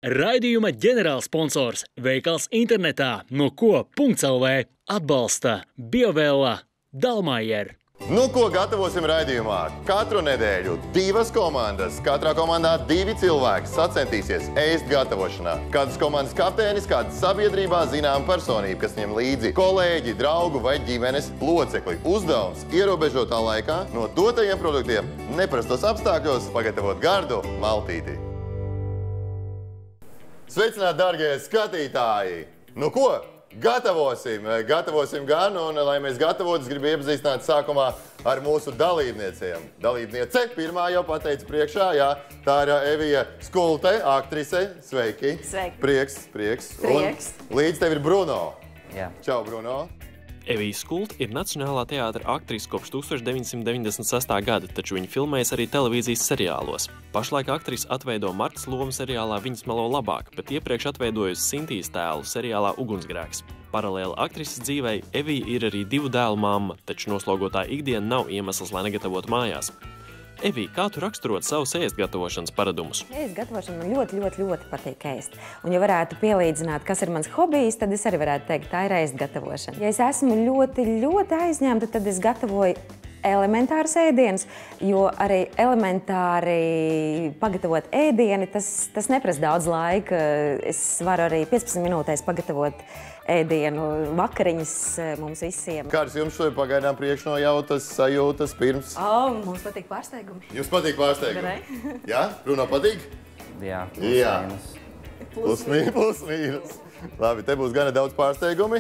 Raidījuma ģenerālsponsors veikals internetā noko.lv atbalsta Biovēla Dalmajer. Nu, ko gatavosim raidījumā? Katru nedēļu 2 komandas, katrā komandā 2 cilvēki sacentīsies ēst gatavošanā. Kādas komandas kapteinis, kāda sabiedrībā zinām personība, kas ņem līdzi kolēģi, draugu vai ģimenes locekli. Uzdevums ierobežotā laikā no dotajiem produktiem neparastos apstākļos pagatavot gardu maltīti. Sveicināti, dārgie skatītāji! Nu ko? Gatavosim gan, un lai mēs gatavotu, es gribu iepazīstināt sākumā ar mūsu dalībniecēm. Dalībniece pirmā jau pateica priekšā, jā, tā ir Evija Skulte, aktrise. Sveiki! Sveiki! Prieks! Un līdz tev ir Bruno. Jā. Čau, Bruno! Evija Skulte ir Nacionālā teātra aktrise kopš 1996. gada, taču viņa filmējas arī televīzijas seriālos. Pašlaik aktrise atveido Martas lomu seriālā Viņas melo labāk, bet iepriekš atveidojusi Sintīs tēlu seriālā Ugunsgrēks. Paralēli aktrises dzīvei Evija ir arī 2 dēlu mamma, taču noslogotā ikdiena nav iemesls, lai negatavotu mājās. Evija, kā tu raksturot savus ēst gatavošanas paradumus? Ēst gatavošana man ļoti patīk ēst. Un ja varētu pielīdzināt, kas ir mans hobijs, tad es arī varētu teikt, tā ir ēst gatavošana. Ja es esmu ļoti aizņemta, tad es gatavoju elementāras ēdienas, jo arī elementāri pagatavot ēdieni, tas neprasa daudz laika. Es varu arī 15 minūtēs pagatavot ēdienu vakariņas mums visiem. Kādas jums šodien pagaidām priekšnojautas, sajūtas pirms? Mums patīk pārsteigumi. Jums patīk pārsteigumi? Jā? Bruno patīk? Jā, plus mīnus. Labi, te būs gana daudz pārsteigumi.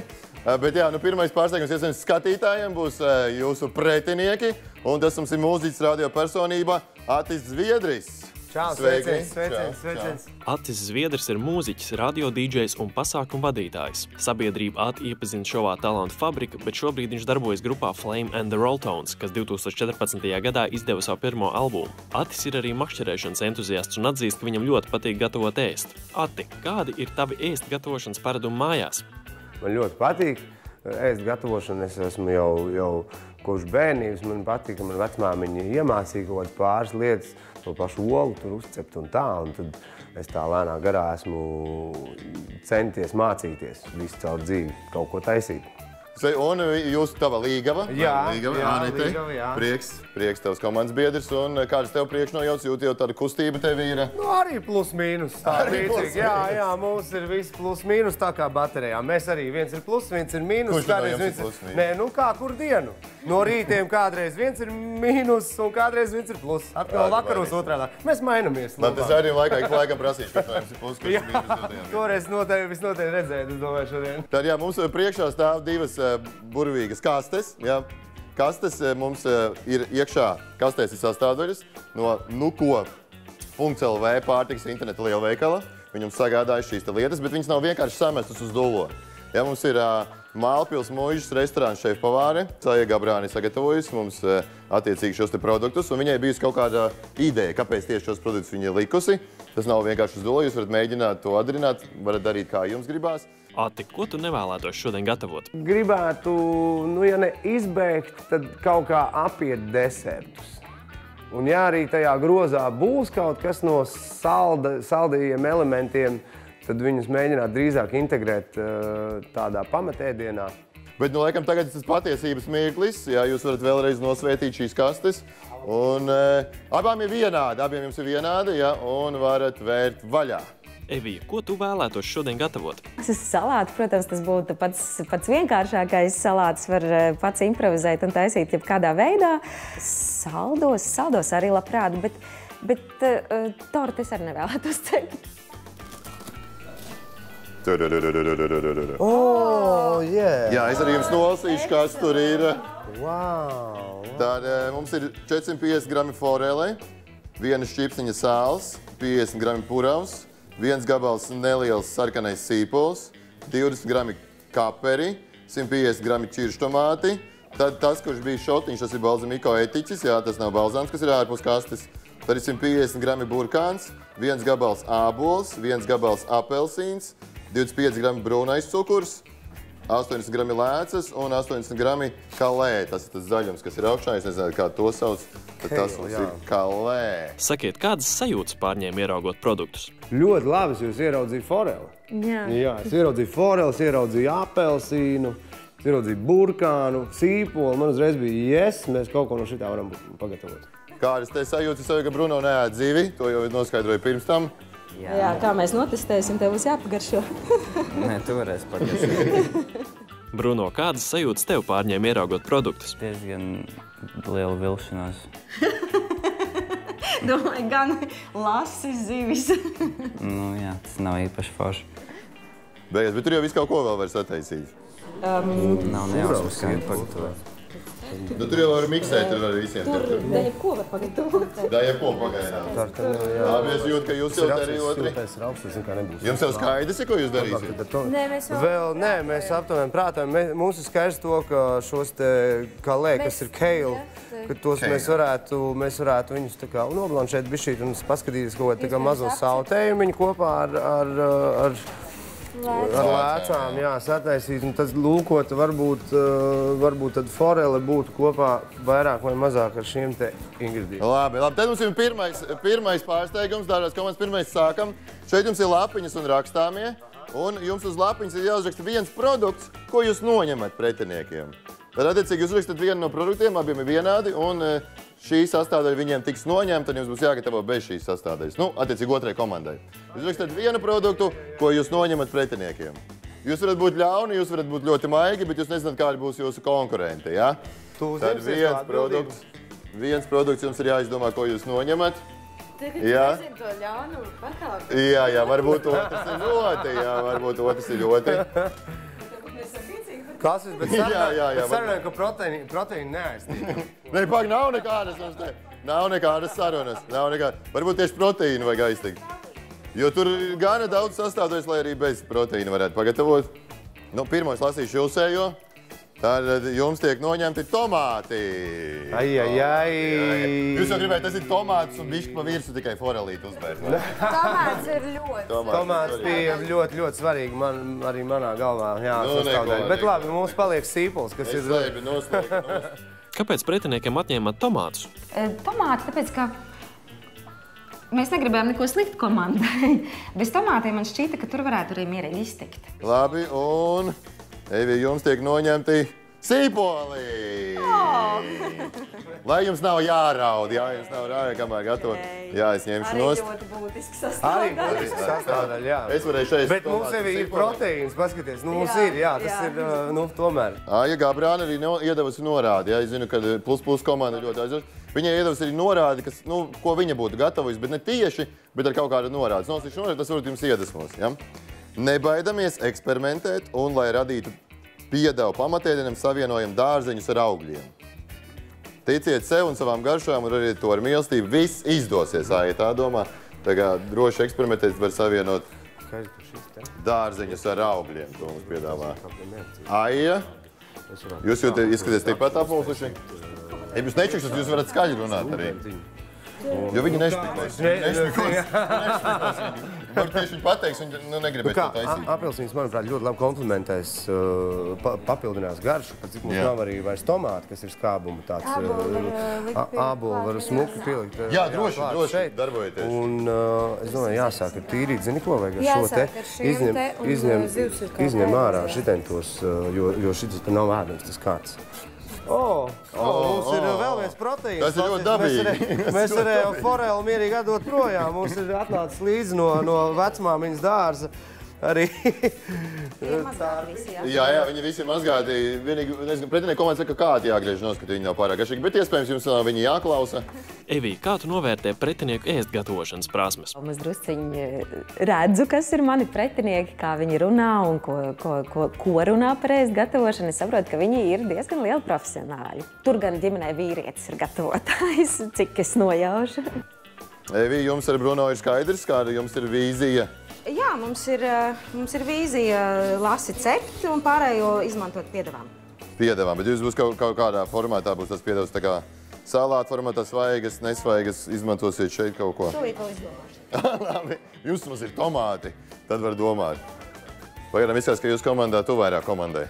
Bet jā, pirmais pārsteigums iespējams skatītājiem būs jūsu pretinieki. Un tas mums ir mūziķis radio personība Atis Zviedris. Čau, sveiciens. Atis Zviedris ir mūziķis, radio dīdžejs un pasākumu vadītājs. Sabiedrība Ati iepazina šovā Talantu fabrika, bet šobrīd viņš darbojas grupā Flame and the Rolltones, kas 2014. gadā izdeva savu pirmo albumu. Atis ir arī makšķerēšanas entuziasts un atzīst, ka viņam ļoti patīk gatavot ēst. Ati, kādi ir tavi ēst gatavošanas paradumi mājās? Man ļoti patīk ēst gatavošanu. Es esmu jau kopš bērnības. Man patīk, ka man vecmāmiņa iemācīja kaut kādas pāris lietas, to pašu olu tur uzcept un tā. Un tad es tā lēnā garā esmu centies mācīties visu caur dzīvi, kaut ko taisīt. Un jūs tava līgava? Jā, Anete. jā. Prieks tavs komandas biedrs. Un kādas tev priekšnojauts? Jūt jau tāda kustība tev ir? Nu, arī plus mīnus. Jā, mums ir viss plus mīnus tā kā baterijā. Mēs arī viens ir plus, viens ir mīnus. Kurš no jums ir plus mīnus? Nē, nu kā kur dienu. No rītiem kādreiz viens ir mīnus un kādreiz viens ir plus. Atkal vakaros otrādā. Mēs mainamies. Tad es arī laikam prasīšu, kurš no jums ir plus, kurš ir mīnus. Toreiz visnotaļ redzēt, es domāju šodien. Tad jā, mums priekšā stāv divas burvīgas kastes. Jā. Kastes mums ir iekšā. Kastēs ir sastāvdaļas no nuko.lv pārtikas interneta lielveikala. Viņi mums sagādājuši šīs lietas, bet viņas nav vienkārši samestas uz dullo. Jā, mums ir Mālpils Mūžas restorāns šefpavāre. Saija Gabrāni sagatavojusi mums attiecīgi šos te produktus, un viņai bijusi kaut kāda ideja, kāpēc tieši šos produktus viņa ir likusi. Tas nav vienkārši uz dullo, jūs varat mēģināt to atdarināt, varat darīt, kā jums gribās. Ati, ko tu nevēlētos šodien gatavot? Gribētu, ja ne izbēgt, tad kaut kā apiet desertus. Un ja arī tajā grozā būs kaut kas no saldajiem elementiem, tad viņus mēģināt drīzāk integrēt tādā pamatēdienā. Bet, laikam, tagad tas patiesības mirklis. Jā, jūs varat vēlreiz nosvētīt šīs kastes. Un abām ir vienādi, abiem jums ir vienādi, jā, un varat vērt vaļā. Evija, ko tu vēlētos šodien gatavot? Salāti, protams, tas būtu pats vienkāršākais. Salāts var pats improvizēt un taisīt jebkādā veidā. Saldos arī labprāt, bet torti es arī nevēlētos teikt. Jā, es arī jums nolasīšu, kas tur ir. Tad mums ir 450 grami forele, 1 šķipsniņa sāls, 50 grami puravs, 1 gabals neliels sarkanais sīpols, 20 grami kaperi, 150 grami čirštomāti. Tad tas, kurš bija šotiņš, tas ir balzamiko etiķis, jā, tas nav balzāms, kas ir ārpus kastes. Tad ir 150 grami burkāns, 1 gabals ābols, 1 gabals apelsīns, 25 grami brūnais cukurs, 80 grami lēcas un 80 grami kalē. Tas ir tas zaļums, kas ir augšā. Es nezinu, kā to sauc. Tas mums ir kalē. Sakiet, kādas sajūtas pārņēma ieraugot produktus? Ļoti labi, jūs ieraudzījāt foreli. Jā, es ieraudzīju foreli, es ieraudzīju apelsīnu, es ieraudzīju burkānu, sīpolu. Man uzreiz bija mēs kaut ko no šitā varam pagatavot. Kādas te sajūtas, ka Bruno neēd zivi? To jau noskaidroju pirms tam. Jā, kā mēs notestēsim, tev būs jāpagaršo. Nē, tu varēsi pagaršot. Bruno, kādas sajūtas tev pārņēma ieraugot produktus? Diezgan liela vilšanās. Domāju, gan lasis zivis. Jā, tas nav īpaši forši. Beigās, bet tur jau visu kaut ko vēl var sataisīt. Nav nejausmas, kā viņu pagatavot. Nu, tur jau var miksēt ar visiem. Da jebko var pagatavot. Da jebko pagaidām. Labi, es jūtu, ka jūs jau darījāt. Jums jau skaidrs, ko jūs darīsiet? Nē, mēs aptuveni prātām. Mums ir skaidrs to, ka šos te kalē, kas ir kale, ka tos mēs varētu viņus tā kā noblanšēt bišķīt un paskatīties kaut kā mazo sautējumu kopā ar lēcām, jā, sataisīt, un tad lūkot, varbūt tad forele būtu kopā vairāk vai mazāk ar šiem te ingredientiem. Labi, tad mums ir pirmais pārsteigums, dārgās komandas, pirmais sākam. Šeit jums ir lapiņas un rakstāmie, un jums uz lapiņas ir jāuzraksta viens produkts, ko jūs noņemat pretiniekiem. Tad, attiecīgi, jūs uzrakstat vienu no produktiem, abiem ir vienādi, un šī sastāvdaļa viņiem tiks noņemta, tad jums būs jāgatavo bez šīs sastāvdaļas. Nu, attiecīgi, otrai komandai. Jūs uzrakstat vienu produktu, ko jūs noņemat pretiniekiem. Jūs varat būt ļauni, jūs varat būt ļoti maigi, bet jūs nezināt, kādi būs jūsu konkurenti, ja? Tad viens produkts jums ir jāizdomā, ko jūs noņemat. Jā, varbūt otrs ir ļoti. Klases, bet sarunājam, ka proteīni neaiztīk. Nē, pag, nav nekādas mums te. Nav nekādas sarunas. Varbūt tieši proteīnu vajag aiztikt. Jo tur ir gana daudz sastāvdaļas, lai arī bez proteīna varētu pagatavot. Nu, pirmo es lasīšu jūsējo. Tad jums tiek noņemti tomāti. Jūs jau gribējāt, tas ir tomātus un bišķi pa virsu tikai forelīti uzbērt. Tomāts ir ļoti. Tomāts bija ļoti, ļoti svarīgi arī manā galvā. Jā, sastāvdaļa. Bet labi, mums paliek sīpols, kas ir... Kāpēc pretiniekiem atņēmāt tomātus? Tomāti, tāpēc, ka mēs negribējām neko sliktu komandai. Bez tomātiem man šķīta, ka tur varētu arī mierīgi iztikt. Labi, un... Evi, jums tiek noņemti sīpoli! Lai jums nav jāraud, kamēr gatavo. Jā, es ņemšu nost. Arī ļoti būtisks sastāvdaļa. Arī būtisks sastāvdaļa, jā. Es varēju šeit... Bet mums sevi ir proteīns, paskaties. Nu, mums ir, jā, tas ir, tomēr. Ja Gabrāna arī iedevusi norādi, jā, es zinu, ka plus komanda ļoti aizdoši. Viņai iedevusi arī norādi, ko viņa būtu gatavojusi, bet ne tieši, bet ar kaut kādu norādi. Nosīšu norādi, tas varbūt jums iedvesmos, jā. Nebaidamies eksperimentēt un, lai radītu piedevu pamatēdienam, savienojam dārzeņus ar augļiem. Ticiet sev un savām garšām un arī to ar mīlestību. Viss izdosies, Aija tā domā. Tā kā droši eksperimentēt var savienot dārzeņus ar augļiem, to mums piedāvā. Aija, jūs izskaties tikpat apmulsuši? Ja jūs nečukšat, jūs varat skaļi runāt arī. Jo viņi nešpikos. Varbūt tieši viņi pateiks, viņi negribēs to taisīt. Apelsīns, manuprāt, ļoti labi komplementēs, papildinās garšu, pat cik mums nav arī vairs tomāti, kas ir skābuma tāds. Ābolu var smuki pielikt. Jā, droši darbojieties. Un es domāju, jāsāk ar tīrīt, zini ko vajag ar šo te izņem ārā šitentos, jo šitas nav ēdams, tas kāds. Mums ir vēl viens proteīns. Tas ir ļoti dabīgi. Mēs varējām foreli mierīgi atdot projām. Mums ir atnācis līdzi no vecmāmiņas dārza. Arī. Jā, viņi visi ir mazgāti. Vienīgi pretinieki komanda saka, ka kādi jāgriež nost, ka viņi nav pārāk garšīgi, bet iespējams jums viņi jāklausa. Evī, kā tu novērtē pretinieku ēst gatavošanas prasmes? Es drusciņi redzu, kas ir mani pretinieki, kā viņi runā un ko runā par ēst gatavošanu. Es saprotu, ka viņi ir diezgan lieli profesionāļi. Tur gan ģimenē vīrietis ir gatavotājs, cik es nojaušu. Evī, jums ar Bruno ir skaidrs, kāda jums ir vīzija? Jā, mums ir vīzija lasi cept un pārējo izmantot piedevām. Piedevām, bet jūs būs kaut kādā formātā, būs tas piedevs tā kā salāta formātā, svaigas, nesvaigas, izmantosiet šeit kaut ko. Tūlīt vēl izdomāšu. Labi, jums mums ir tomāti, tad var domāt. Pagaidām izskatās, ka jūs komandā tu vairāk komandai.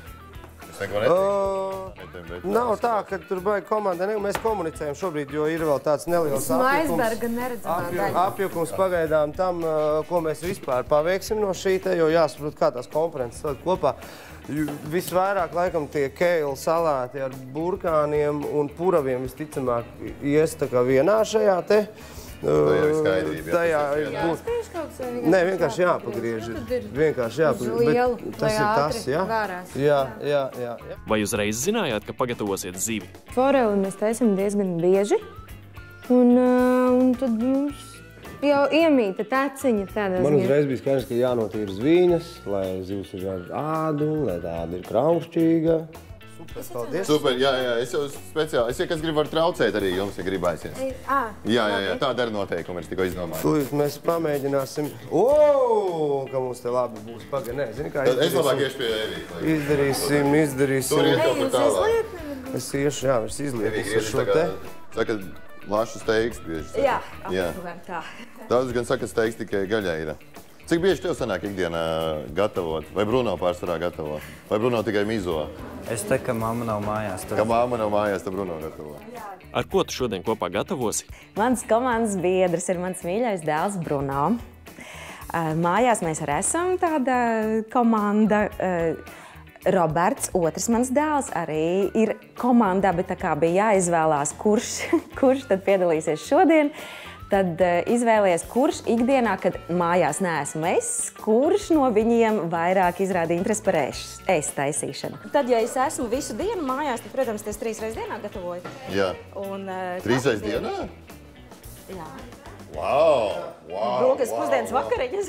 Es neko netiku. Nav tā, ka tur baigi komandai. Mēs komunicējam šobrīd, jo ir vēl tāds neliels apjukums pagaidām tam, ko mēs vispār paveiksim no šī te, jo jāsaprot, kā tās konferences salikt kopā. Visvairāk, laikam, tie keili salāti ar burkāniem un puraviem visticamāk ies tā kā vienā šajā te. Tajā ir Nē, vienkārši jāpagriež. Vienkārši jāpagriež. Tas ir tas, jā? Jā. Vai uzreiz zinājāt, ka pagatavosiet zivi? Foreli mēs taisam diezgan bieži. Un tad mums jau iemīta taciņa tādā Man uzreiz bija skaidrs, ka jānotīra zvīņas, lai zivs ir ar ādu, lai tāda ir kraukšķīga. Paldies. Super, jā, es jau speciāli, es jau kas gribu var traucēt arī jums, ja gribēsies. Jā, tā dara noteikumi, es tikko izdomāju. Tūlīt mēs pamēģināsim. Ka mums te labi būs pagaid. Nē, zini kā Es labāk iešu pie Evī. Izdarīsim. Tur iet kaut kur tālāk. Es iešu, es izlieku šo te. Saka, lašu steigs bieži. Jā, tā. Daudz gan saka, steigs tikai gaļai ir. Cik bieži tev sanāk ikdienā gatavot? Vai Bruno pārsvarā gatavo? Vai Bruno tikai mizo? Es te, ka mamma nav mājās. Ka mamma nav mājās, tad Bruno gatavo. Ar ko tu šodien kopā gatavosi? Mans komandas biedrs ir mans mīļais dēls Bruno. Mājās mēs arī esam tāda komanda. Roberts, otrs mans dēls, arī ir komandā, bet tā kā bija jāizvēlās, kurš tad piedalīsies šodien. Tad izvēlies, kurš ikdienā, kad mājās neesmu es, kurš no viņiem vairāk izrāda interesi par ēst taisīšanu. Tad, ja es esmu visu dienu mājās, tad, protams, es 3 reizes dienā gatavoju. Jā. 3 reizes dienā? Jā. Wow! Brokas, pusdienas, vakariņas.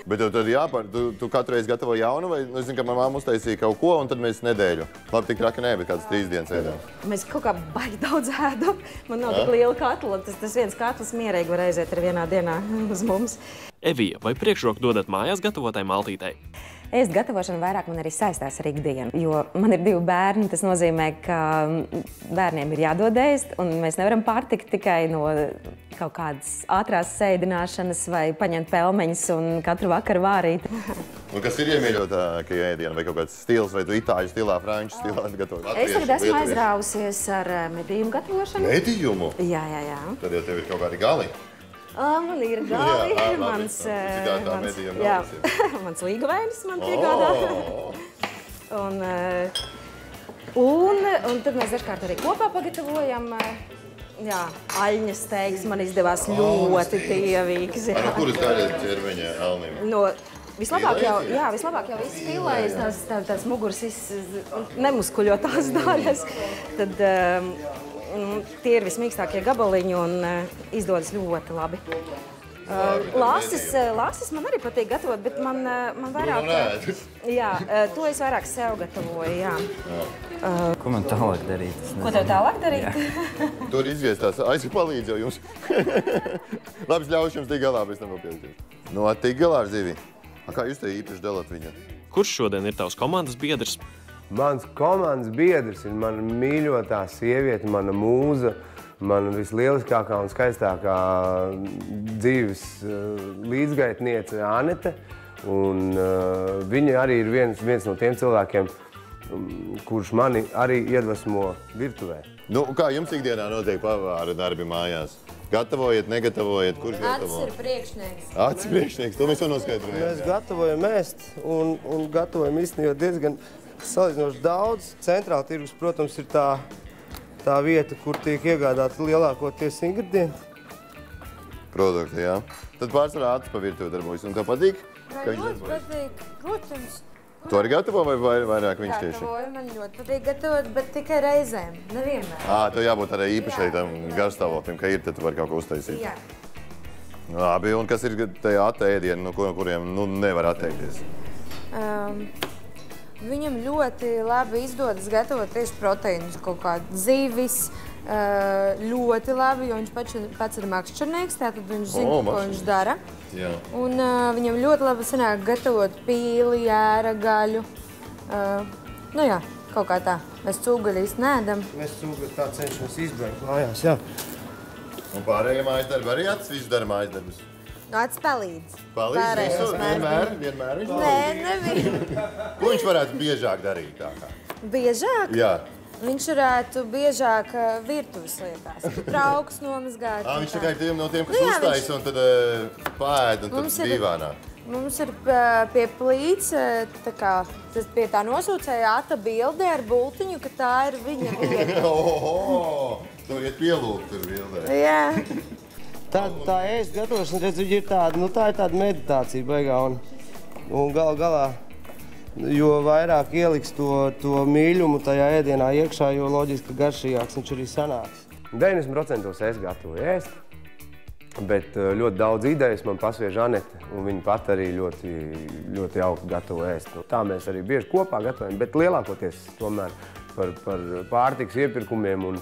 Bet tev tad jāpār, tu katru reizi gatavo jaunu, vai, es zinu, ka man mamma uztaisīja kaut ko, un tad mēs nedēļu. Labi, tik traki nē, bet kādas 3 dienas ēdām. Mēs kaut kā baigi daudz ēdam. Man nav tik liela katla, tas viens katls mierīgi var aiziet ar vienā dienā uz mums. Evija, vai priekšroku dodat mājās gatavotai maltītei? Ēst gatavošana vairāk man arī saistās ar ikdienu, jo man ir 2 bērni. Tas nozīmē, ka bērniem ir jādod ēst, un mēs nevaram pārtikt tikai no kaut kādas ātrās sēdināšanas vai paņemt pelmeņus un katru vakaru vārīt. Un kas ir iemīļotākie ēdieni, vai kaut kāds stils, vai tu itāļu stilā, franču stilā gatavo? Es tagad esmu aizrāvusies ar medījumu gatavošanu. Medījumu? Jā. Tad jau tev ir kaut kādi gali? Man ir gali, mans līgavainis man piegādā. Un tad mēs dažkārt arī kopā pagatavojam. Jā, aļņas steigs man izdevās ļoti tievīgs. No kuras daļas ķermeņa alnim? Vislabāk jau viss filējas, tās muguras nemuskuļotās daļas. Tad tie ir vismīkstākie gabaliņi un izdodas ļoti labi. Lāsis man arī patīk gatavot, bet man vairāk... Jā, to es vairāk sev gatavoju, jā. Ko man tālāk darīt? Ko tev tālāk darīt? Tur izvies tās, aizvi palīdz jau jums. Labi, ļaušu jums tik galā, pēc tam vēl pielikties. No, tik galā ar zivi. Kā jūs te īpaši dalat viņu? Kurš šodien ir tavs komandas biedrs? Mans komandas biedrs ir mana mīļotā sieviete, mana mūza, mana vislieliskākā un skaistākā dzīves līdzgaitniece Anete. Un viņa arī ir viens no tiem cilvēkiem, kurš mani arī iedvesmo virtuvē. Kā jums ikdienā notiek pavāra darbi mājās? Gatavojiet, negatavojiet, kurš gatavo? Acis ir priekšnieks. Acis priekšnieks, to mēs jau noskaidrojam. Mēs gatavojam ēst un gatavojam īstenībā diezgan salīdzinoši daudz. Centrāla tirgus, protams, ir tā vieta, kur tiek iegādāti lielākoties ingredienti. Produkti, jā. Tad pārsvarā Acis pa virtuvi darbojas. Un tev patīk? Ļoti patīk, protams. Tu arī gatavo vai vairāk viņš tieši? Gatavoju, man ļoti patīk gatavot, bet tikai reizēm, nevienmēr. Tev jābūt arī īpašai tam garstāvoklim, ka ir, tad tu vari kaut ko uztaisīt. Jā. Labi, un kas ir tajā ēdieni, no kuriem nevar atteikties? Viņam ļoti labi izdodas gatavot tieši proteīnus, kaut kādu zivis, ļoti labi, jo viņš pats ir makšķernieks, tātad viņš zina, ko viņš dara. Jā. Un viņam ļoti labi sanāk gatavot pīli, jēra, gaļu. Nu jā, kaut kā tā. Mēs cūgaļu īsti neēdam. Mēs cūgaļu tā cenšamies izbraukt mājās, jā. Un pārējie mājas darbi arī Acis visu dara mājas darbus? Nāc palīdz. Palīdz visu, vienmēr viņš palīdz. Nē, nevien. Ko viņš varētu biežāk darīt tā kā? Biežāk? Jā. Viņš varētu biežāk virtuves lietās. Traukus nomazgāt. Viņš tā kā ir no tiem, kas uztais un tad paēd un tad divānā. Mums ir pie plīts, tā kā, pie tā nosūcēja Ata bilde ar bultiņu, ka tā ir viņa vieta. Tur iet pielūgt tur bildē. Jā. Tā ēst gatavošana, redz, viņa ir tāda, nu tā ir tāda meditācija baigā un galā, jo vairāk ieliks to mīļumu tajā ēdienā iekšā, jo loģiski garšīgāks viņš arī sanāks. 90% es gatavoju ēst, bet ļoti daudz idejas man pasviež Anete, un viņa pat arī ļoti jauki gatavo ēst. Tā mēs arī bieži kopā gatavojam, bet lielākoties tomēr par pārtikas iepirkumiem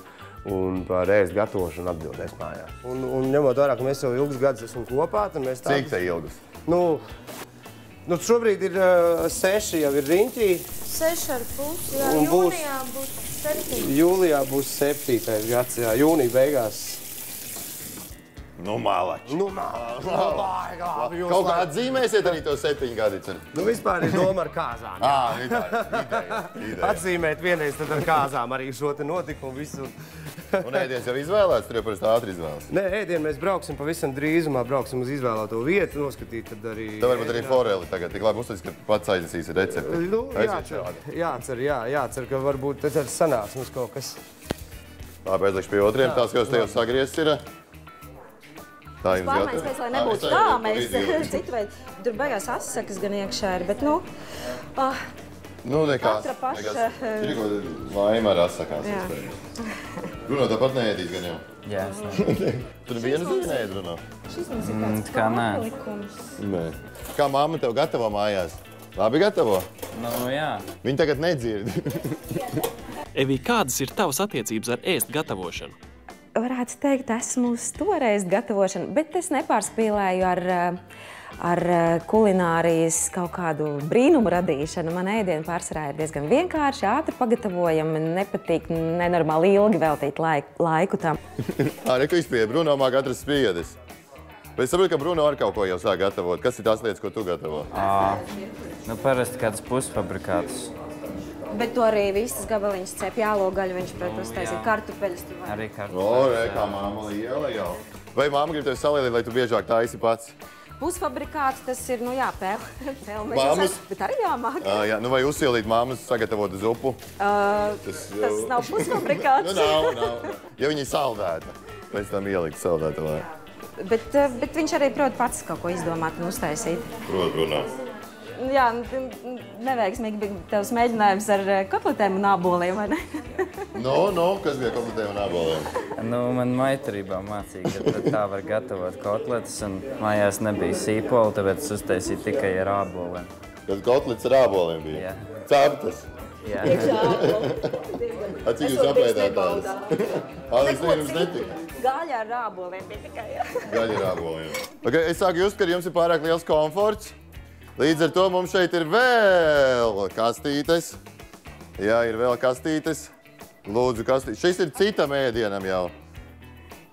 un par ēst gatavošanu atbildēs mājās. Un ņemot vērā, ka mēs jau ilgus gadus esam kopā, tad mēs tā... Cik te ilgus? Nu, šobrīd ir 6 jau ir riņķī. 6,5, jā, jūnijā būs 7. Jūlijā būs 7. gads, jā, jūnija beigās. Nu, malači. Kaut kā atzīmēsiet arī to 7 gadicu? Nu, vispār ir doma ar kāzām. Ideja. Atzīmēt vienreiz tad ar kāzām arī šo te notikumu visu. Un ēdiens jau izvēlēts, tur jau parasti ātri izvēlas. Nē, ēdienu mēs brauksim pavisam drīzumā, brauksim uz izvēlēto vietu, noskatīt, tad arī... Tev varbūt arī foreli tagad, tik labi uztaisīs, ka pats aiznesīs recepti. Nu, jācer, ka varbūt tas arī sanāks mums kaut kas. Labi, aizlikšu pie otriem, tās, ka jūs te jau sagriezts ir. Tā jums Pārmaiņas pēc, lai nebūtu tā, mēs citu veidu, tur beigās asakas gan iekšā ir, bet nu... Nu, nekās. Katra paša... Ir ko laima ar asakās. Bruno, tāpat neēdīs gan jau? Jā, es ne. Tu nevienu zīvi neēd, Bruno? Šis mums ir tāds kā nē. pārlikums. Nē. Kā mamma tev gatavo mājās? Labi gatavo? Nu, jā. Viņi tagad nedzird. Evī, kādas ir tavas attiecības ar ēst gatavošanu? Varētu teikt, esmu uz toreiz gatavošanu, bet es nepārspīlēju ar kulinārijas kaut kādu brīnumu radīšanu. Man ēdiena pārsvarā ir diezgan vienkārši, ātri pagatavojama, nepatīk nenormāli ilgi veltīt laiku tam. Arī, ka izpieja, Bruno māk atrast spiedes. Bet es saprotu, ka Bruno ar kaut ko jau sāk gatavot. Kas ir tās lietas, ko tu gatavo? Nu, parasti kāds pusfabrikātus. Bet tu arī visas gabaliņas cep jālo gaļu, viņš, protams, taisīt kartupeļus. Re, kā mamma liela jau. Vai mamma grib tevi salielīt, lai tu biežāk taisi pats? Pusfabrikāts, tas ir, nu jā, Mammas? bet arī jāmāk. Jā, nu vai uzsielīt mammas sagatavotu zupu? Tas nav pusfabrikāts. Nav. Ja viņi saldēta, pēc tam ielikt saldēta vai. Bet viņš arī prot pats kaut ko izdomāt un uztaisīt. Prot, Bruno. Jā, neveiksmīgi bija tavs mēģinājums ar kotletēm un āboliem, vai ne? Kas bija kotletēm un āboliem? Nu, man maitarībā mācīja, ka tā var gatavot kotletes, un mājās nebija sīpoli, tāpēc es uztaisīju tikai ar āboliem. Kad kotlets ar āboliem bija? Jā. Ceptas? Jā. Cik jūs apēdāt tādas? Aleks, jums netika? Gaļa ar āboliem bija tikai, jā. Gaļa ar āboliem. Okay, es sāku just, ka jums ir pārāk liels komforts. Līdz ar to mums šeit ir vēl kastītes. Jā, ir vēl kastītes. Lūdzu, kastītes. Šis ir citam ēdienam jau.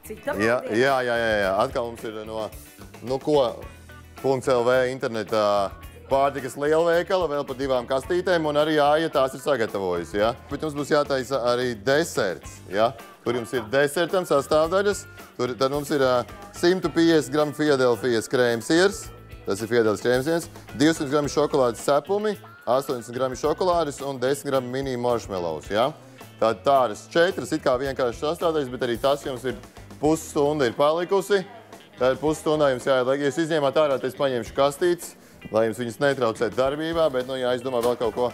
Citam ēdienam? Jā. Atkal mums ir no .lv internetā pārtikas lielveikala, vēl par 2 kastītēm, un arī Jāja tās ir sagatavojusi. Ja? Bet jums būs jātaisa arī deserts. Ja? Tur jums ir desertam sastāvdaļas. Tad mums ir 150 gramu Filadelfijas krēmsiers. Tas ir Filadelfijas krēmsiers, 200 gramu šokolādes cepumi, 80 gramu šokolādes un 10 gramu mini marshmallows. Ja? Tādas 4 it kā vienkārši sastāvdaļas, bet arī tas jums ir pusstunda ir palikusi. Tā ir pusstundā jums jāieliek. Ja jūs izņēmāt ārā, tad es paņemšu kastītes, lai jums viņas netraucētu darbībā, bet jāizdomā vēl kaut ko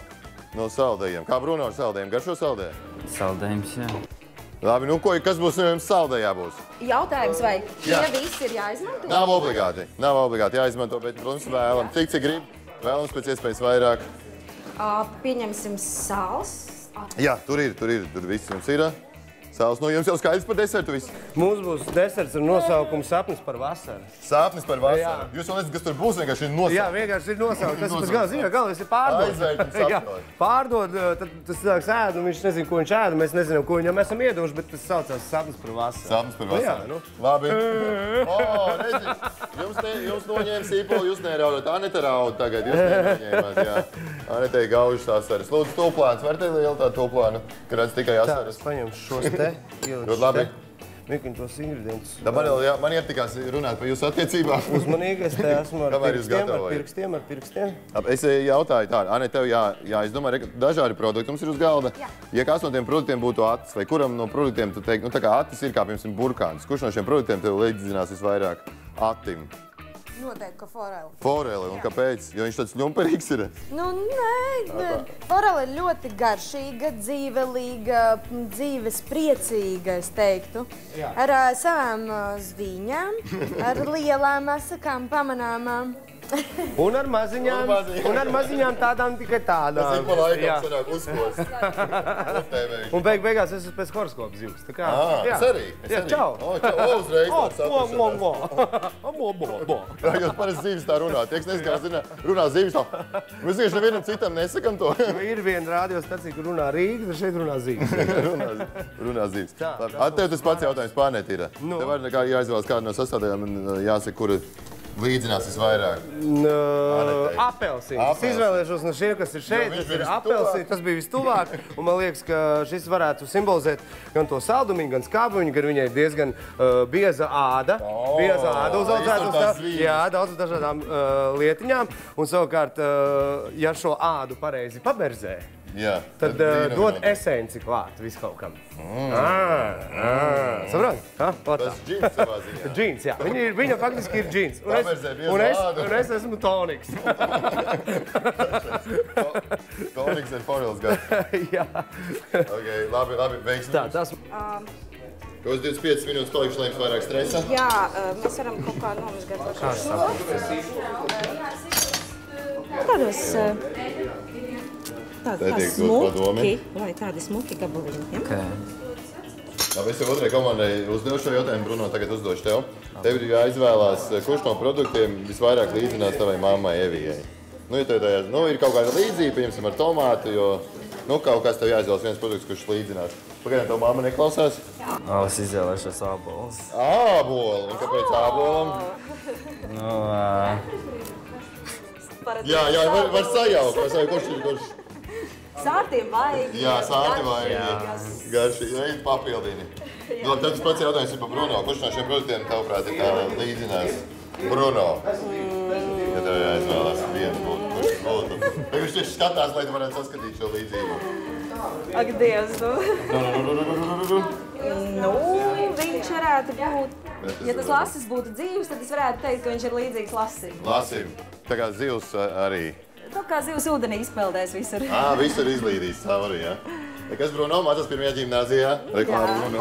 no saldējiem. Kā Bruno ar saldējiem? Garšo saldēju? Saldējums, jā. Labi, kas būs no jums saldējā būs? Jautājums, vai tie visi ir jāizmanto? Nav obligāti jāizmanto, bet, protams, vēlam. Cik grib, vēlams pēc iespējas vairāk. Pieņemsim sāls. Jā, tur viss jums ir. Cēls, jums jau skaidrs par desertu viss? Mums būs deserts ar nosaukumu Sapnis par vasaru. Sapnis par vasaru. Jā. Jūs jau nezinu, kas tur būs, vienkārši ir nosaukt. Jā, vienkārši ir nosaukt. Tas ir galvenais ir pārdod. Aizvērtums Jā, pārdod, tad tas cilvēks ēd, un viņš nezina, ko viņš ēd, mēs nezinām, ko viņam esam ieduši, bet tas saucās Sapnis par vasaru. Sapnis par vasaru. Labi. Redzi, jums noņēma sīpolu, jūs neraudāt. Anita raud tagad, jūs nenoņēmāt, jā. Anitei gaužas asaras. Lūdzu, tūplāns, var te liela tā tūplāna, ka redz tikai asaras. Tā, es paņemu šos te, Ļoti labi. Mikiņ tos ingredientus. Man ietikās runāt par jūsu attiecībām. Uzmanīgi, es te esmu ar pirkstiem. Es jautāju tā, Anita, tev jāizdomā, dažādi produkti mums ir uz galda. Ja kāds no tiem produktiem būtu atis, vai kuram no produktiem tu teiktu, tā kā atis ir kā, piemēram, burkāns, kurš no šiem produktiem tev līdzinās visvairāk atim? Noteikti, ka foreli. Foreli, un kāpēc? Jo viņš tāds ļumperīgs ir? Nu, nē. Foreli ir ļoti garšīga, dzīvelīga, dzīves priecīga, es teiktu. Jā. Ar savām zviņām, ar lielām asakām pamanāmām. Un ar maziņām tādām tikai tādām. Tas ir pa laikam sanāk uzkost. Un beigās es esmu pēc horoskopa zivs. Es arī. Jā, čau. Uzreiz tāds saprašanās. Jūs parasti zīves tā runā. Tie, kas nezinu, kā zina, runā zīves tā. Mēs vienkārši nevienam citam nesakam to. Ir viena radiostacija, kur runā Rīga, tad šeit runā zīves. Runā zīves. Tev tas pats jautājums pārnēt ir. Tev var jāizvēlas kādu no sastādājām un jāsaka, kuru līdzinās visvairāk? Apelsīns. Es izvēlēšos no šiem, kas ir šeit. Tas ir apelsīns, tas bija vistuvāk. Un man liekas, ka šis varētu simbolizēt gan to saldumiņu, gan skābuņu, gan viņai diezgan bieza āda. Bieza āda uzaudzēta uz daudz dažādām lietiņām. Un savukārt, ja šo ādu pareizi paberzē, tad dod esenci klāt viskaukam. Saprot? Tas džins savā ziņā. Džins, jā. Viņa faktiski ir džins. Un es esmu toniks. Toniks ir forels gars. Jā. Labi, veiksmi. Tā, tas... Jūs 25 minūtes palikšu, lai jums vairāk stresa? Jā, mēs varam kaut kā nomazgāt tādos tādi smuki gabaliņi. Labi, es jau otrai komandai uzdevu šo jautājumu, Bruno, tagad uzdošu tev. Tev ir jāizvēlās, kurš no produktiem visvairāk līdzinās tavai mammai Evijai. Ir kaut kāda līdzība, pieņemsim ar tomātu, jo kaut kas tev jāizvēlas viens produkts, kurš līdzinās. Pagaidām, tev mamma neklausās? Es izvēlēšos ābolus. Ābolu? Un kāpēc ābolam? Jā, var sajaukt. Kurš? Sārtiem vajag. Jā, sārti vajag. Garšīgi, papildini. Tad tas pats jautājums ir par Bruno. Kurš no šiem produktiem, tavuprāt, ir tā līdzinās? Bruno. Ja tev jāizvēlās viens būtu, kurš būtu. Vai viņš tieši skatās, lai tu varētu saskatīt šo līdzību? Ak, Dievs, viņš varētu būt. Ja tas lasis būtu dzīvs, tad es varētu teikt, ka viņš ir līdzīgs lasim. Lasim. Tā kā zivs arī. Tā kā zivs ūdenī izpeldēs visur. Visur izlīdīs, tā arī, jā. Kas Bruno mācās pirmajā ģimnāzijā? Reklāma Bruno.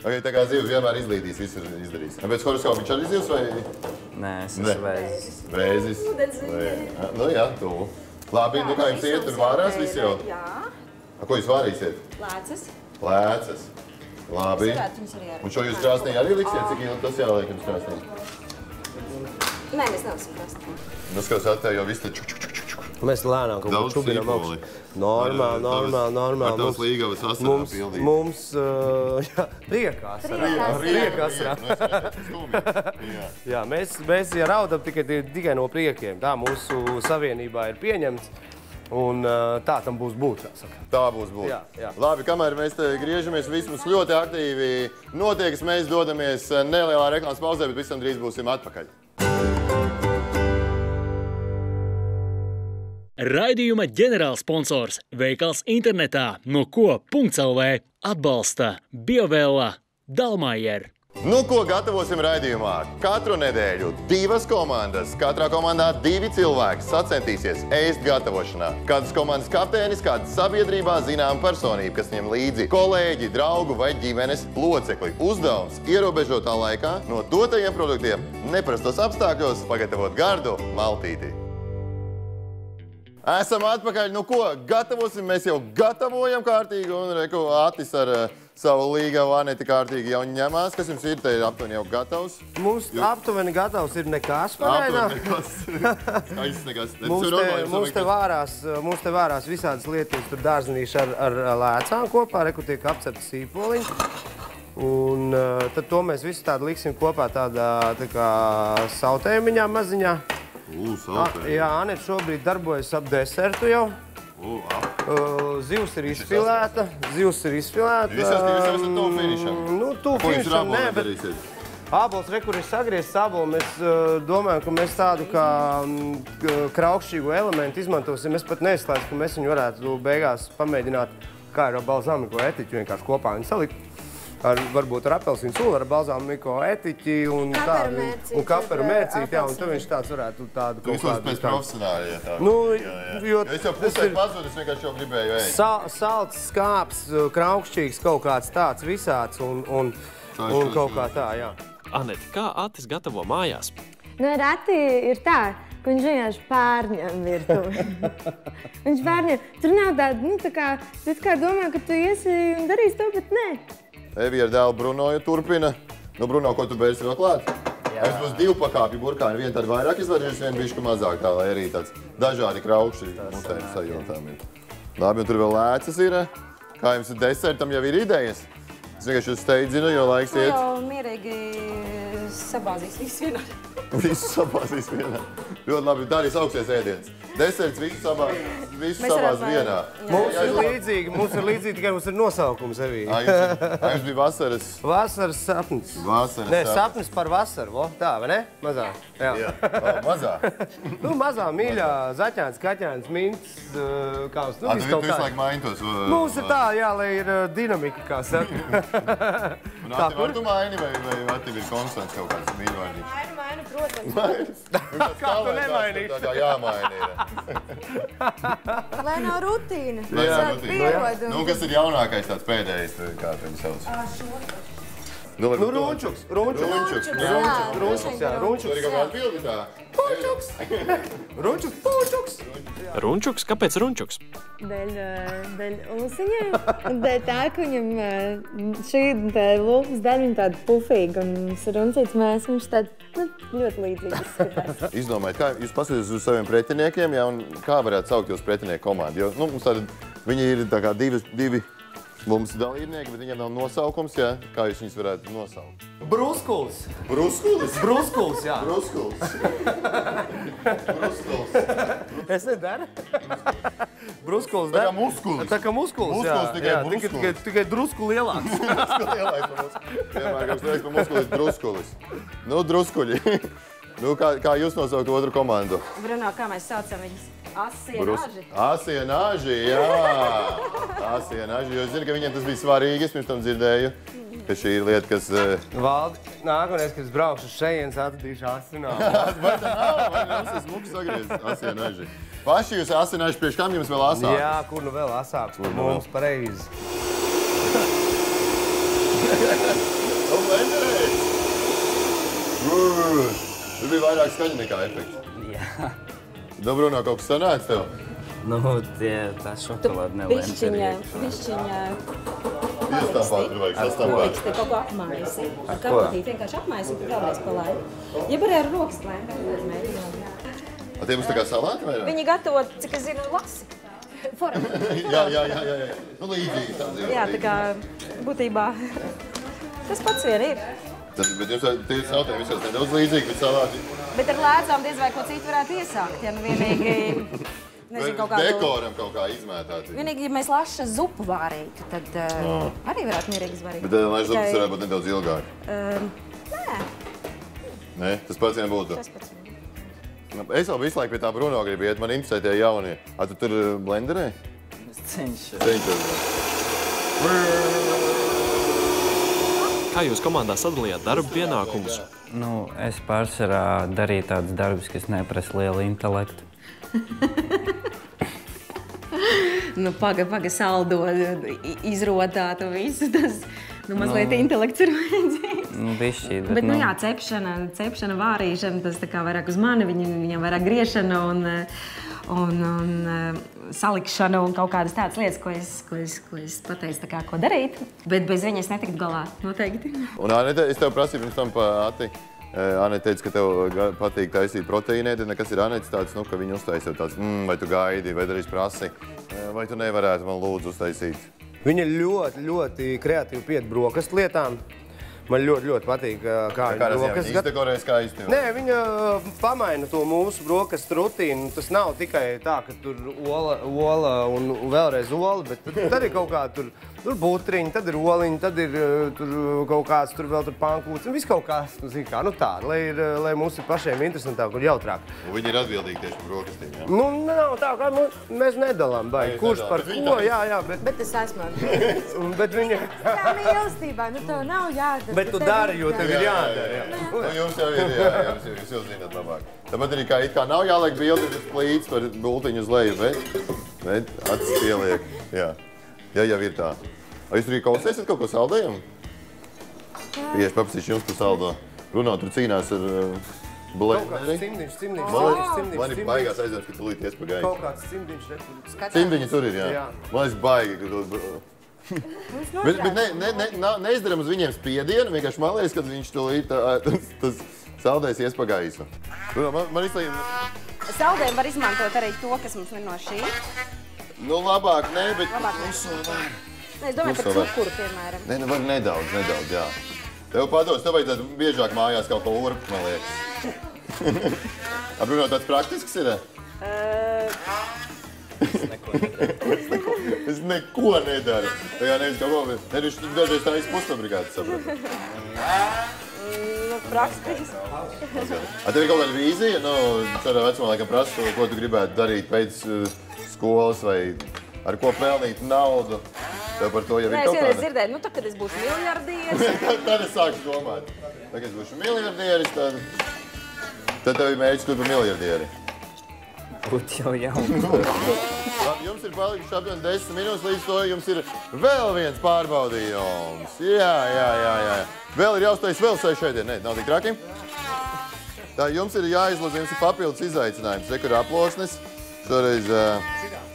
Tā kā zivs vienmēr izlīdīs, visur izdarīs. Pēc horoskopa viņš arī zivs vai? Nē, es esmu vēzis. Vēzis? Jā, tu. Labi, kā jums iet, tur vārās visi jau? Jā. Ko jūs vārīsiet? Lēcas. Lēcas. Labi. Un šo jūs krāsnī arī liksiet, cik ilgi tas jāliek jums krāsnī? Nē, mēs nevaram krāsnī. Skatās, tev jau viss te čuk. Mēs lēnām kaut ko čubinām augstu. Normāli. Ar tavas līgavas asarām pildīt. Mums, priekās. Jā, mēs raudam tikai no priekiem. Tā mūsu savienībā ir pieņemts. Un tā tam būs būt, jāsaka. Tā būs būt. Jā. Labi, kamēr mēs te griežamies, viss mums ļoti aktīvi notiekas, mēs dodamies nelielā reklāmas pauzē, bet visam drīz būsim atpakaļ. Raidījuma ģenerālsponsors veikals internetā noko.lv atbalsta Biovēla Dalmajer. Ko gatavosim raidījumā? Katru nedēļu 2 komandas, katrā komandā 2 cilvēki sacentīsies ēst gatavošanā. Kādas komandas kapteinis, kādas sabiedrībā zinām personība, kas ņem līdzi kolēģi, draugu vai ģimenes locekli. Uzdevums ierobežotā laikā no dotajiem produktiem neprastos apstākļos pagatavot gardu maltīti. Esam atpakaļ. Nu ko, gatavosim. Mēs jau gatavojam kārtīgi. Un reku Atis ar savu līgavu Aneti kārtīgi jau ņemās. Kas jums ir? Te ir aptuveni jau gatavs. Mums aptuveni gatavs ir nekas pagaidām. Skaists nekas. Mums te vārās visādas lietas. Tur dārznīši ar lēcām kopā. Reku tiek apcepti sīpoliņi. Un tad to mēs visu tādu liksim kopā tādā tā kā sautējumiņā maziņā. Jā, Aneta šobrīd darbojas ap desertu jau. Zivs ir izfilēta. Jūs esat tuvu finišam. Nu, tuvu finišam, nē, bet ābols, kur ir sagriezts ābolu, mēs domājam, ka mēs tādu kā kraukšķīgu elementu izmantosim. Es pat neizslēdzu, ka mēs viņu varētu beigās pamēģināt, kā ir ar balzāmiko etiķu, vienkārši kopā viņu salikt. Varbūt ar apelsīnu sulu, ar balzāmiko etiķi un tādu, un kaperu mērcīti, jā, un tad viņš tāds varētu tādu kaut kādu. Jūs esat pēc profesionāli, jā, tā. Nu, jo es jau pusē pazūdu, es vienkārši jau gribēju ēst. Salds, skāps, kraukšķīgs, kaut kāds tāds visāds un kaut kā tā, jā. Aneti, kā Atis gatavo mājās? Nu, ar Ati ir tā, ka viņš vienkārši pārņem virtuvi. Viņš pārņem. Tur nav tāda, nu, tā kā domā, ka tu iesi un darīsi to, bet nē. Evi ar dēlu Bruno turpina. Nu, Bruno, ko tu bērsi vēl klāt? Jā. Es būs 2 pakāpju burkāni. Vienu tādu vairāk izvarījuši, vienu bišķi mazāk tā, lai arī tāds dažādi kraukši tiem sajūtām ir. Labi, un tur vēl lēcas ir. Kā jums ir desertam, jau ir idejas? Es vienkārši jūs steidzinu, jo laiks iet. Jau mierīgi sabāzīs visu vienā. Visu sabāzīs vienā. Ļoti labi, tā arī sauksies ēdiens. Deserts visu sabāz vienā. Mums ir līdzīgi, tikai mums ir nosaukums Evī. Jums bija vasaras... Vasaras sapnis. Nē, sapnis par vasaru, tā, vai ne? Mazā. Jā, mazā. Nu, mazā, mīļā, zaķēns, kaķēns, mints, kā mums, nu, viss kaut kā. Tu visu laiku maini tos... Mums ir tā, jā, lai ir dinamika, kā saka. Un Ati, var tu maini, vai Ati ir konstants kaut kāds mīļvārdiņš? Mainu, protams. Kā tu nemainīši? Tā kā jāmaini ir. Lai nav rutīna. Nu, kas ir jaunākais tāds pēdējais, kā tevi sauc? Nu, runčuks. Runčuks, jā. Tur ir kaut kāda bildi tā. Runčuks. Runčuks? Kāpēc runčuks? Dēļ ulusiņiem. Dēļ tā, ka viņam šī lūpas daļa ir tāda pufīga un runcīts mēs viņš tāda ļoti līdzīgi izskatās. Izdomājiet, kā jūs paskatīties uz saviem pretiniekiem, jā, un kā varētu saukt jūs pretinieku komandu? Jo, nu, mums tāda, viņi ir tā kā divi mums dalībnieki, bet viņiem nav nosaukums, jā. Kā jūs viņus varētu nosaukt? Bruskulis. Bruskulis? Bruskulis, jā. Bruskulis. Es nedaru. Bruskulis, tā kā muskulis. Tā kā muskulis, jā. Tikai drusku lielāks. Drusku lielāks par muskulis. Vienmēr kāds liekas par muskulis, druskulis. Nu, druskuļi. Nu, kā jūs nosaukt otru komandu? Bruno, kā mēs saucam viņus? Asienāži. Asienāži, jā. Asienāži, jo es zinu, ka viņiem tas bija svarīgi, es pirms tam dzirdēju, ka šī ir lieta, kas... Valdi, nākamreiz, kad es braukšu uz šejienes, atradīšu asienāži. Vai tā nav? Vai nav? Es smuki sagriezis asienāži. Paši jūs asienāži, priekš kam jums vēl asāks? Jā, kur nu vēl asāks? Mums pareizi. Nu, blenderēs! Tas bija vairāk skaņa nekā efekts. Jā. Nu, Bruno, kaut kas sanāca tev? Nu, tā šokolāda nelēma. Bišķiņa Iestampāt tur vajag sastampāt. te kaut ko apmaisi. Ar karotīti vienkārši apmaisi un tu vēlreiz palaidi. Ja arī ar rokas lēm, A tie būs tā kā salāti vai? Viņi gatavo, cik es zinu, lasi. Jā. Nu, līdzīgi tādi. Jā, tā kā būtībā tas pats vien ir. Bet jums tie sautēji visās nedaudz līdzīgi, bet salāti... Bet ar lēcām diez vai ko citu varētu iesākt, ja nu vienīgi, nezinu, kaut kādu... Dekoram kaut kā izmētāt. Vienīgi, ja mēs laša zupu vārītu, tad arī varētu mierīgi izvarīt. Bet laša zupas varētu būt nedaudz ilgāk. Nē. Nē, tas pats vien būtu. Tas pats vien. Es vēl visu laiku pie tā Bruno gribu iet, man interesē tie jaunie. A, tu tur blenderē? Es cenšos. Kā jūs komandā sadalījāt darba pienākumus? Nu, es pārsvarā darīju tādus darbus, kas neprasa lielu intelektu. Nu, paga, saldo, izrotāt un visu tas. Nu, mazliet intelekts ir vajadzīgs. Nu, bišķīt, bet nu jā, cepšana, vārīšana, tas tā kā vairāk uz mani, viņam vairāk griešana un salikšana un kaut kādas tādas lietas, ko es pateicu, tā kā, ko darīt. Bet bez viņas netiktu galā, noteikti. Un, Anete, es tev prasīju pirms tam pa Ati. Anete teica, ka tev patīk taisīt proteīnēdi. Kas ir Anetes tāds, ka viņi uztaisa tev tāds, vai tu gaidi, vai darīs prasi, vai tu nevarētu man lūdzu uztaisīt? Viņa ļoti kreatīvi piet brokastu lietām. Man ļoti patīk, kā viņa brokastu izdekorē skaisti. Nē, viņa pamaina to mūsu brokastu rutīnu. Tas nav tikai tā, ka tur ola un vēlreiz ola, bet tad ir kaut kā tur butriņi, tad ir oliņi, tad ir tur kaut kāds, tur vēl tur pankūts un viss kaut kāds, tā, lai mums ir pašiem interesantāk un jautrāk. Un viņi ir atbildīgi tieši par brokastīm, jā? Nu, nav tā, kā mēs nedalām, baigi, kurš par ko, jā, Bet es esmu atbildīgs. bet viņa... Tā mīlestībā, tev nav jādara. Bet tu dari, jo tev ir jādara, jā. Jums jau ir, jā, jūs jau zināt labāk. Tāpat arī it kā nav jāliek bildi uz plīts par bultiņu uz leju, bet acis pieliek, jā. Ja jau ir tā. Vai jūs tur kausēsiet kaut ko saldējumu? Ieši paprasīšu jums par saldo. Runā, tur cīnās ar blenderi. Cimdiņš. Man ir baigās aizdoms, ka tu līdz ies pa gaisu. Kaut kāds cimdiņš. Cimdiņi tur ir, jā. Man ir baigi, ka tu... Bet neizdaram uz viņiem spiedienu, vienkārši man liekas, kad viņš tūlīt tas saldējs ies pa gaisu. Man izlīm... Saldējumu var izmantot arī to, kas mums ir no šī. Nu, labāk ne, bet... Es domāju par cukuru, piemēram. Nē, nu var nedaudz, jā. Tev pados, tev vajadzētu biežāk mājās kaut ko urpt, man liekas. Bruno, tāds praktisks ir? Es neko nedaru. Tajā nevis kaut ko, viņš dažreiz tā pusfabrikāts, sapratu. Praktiski. Tev ir kaut kāda vīzija? Tādā vecumā laikam prasu, ko tu gribētu darīt pēc skolas vai ar ko pelnīt naudu. Tev par to jau ir kaut kāda? Es dzirdēju, tad, kad es būšu miljardieris. Tad es sāku domāt. Tad, kad es būšu miljardieris, tad tev ir mērķis kļūt par miljardieri. Būt jau jaunu. Jums ir palikuši apmēram 10 minūtes, līdz to jums ir vēl viens pārbaudījums. Jā. Vēl ir jāuztais vēl 6 ēdieni. Nē, nav tik traki. Tā jums ir jāizlasa, jums ir papildus izaicinājums. Re, kur aplosnes. Šoreiz